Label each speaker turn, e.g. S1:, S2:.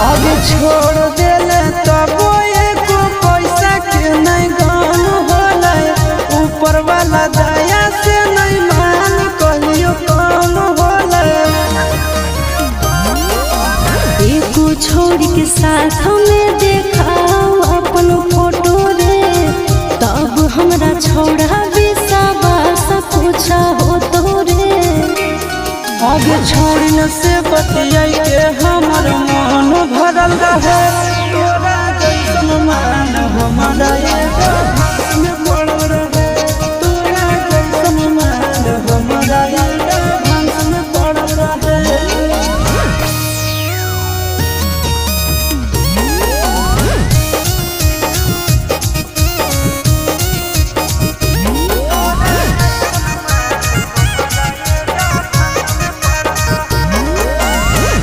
S1: अब छोड़ देले तब एको पैसा के नहीं गम होला। ऊपर वाला दया से नहीं मान कहियो कम होला।
S2: एको छोड़ के साथ में देखाओ अपन फोटो रे, तब हमरा छोड़ा विश्वास कुछ हो तो रे।
S1: अब छोड़ने से बतिया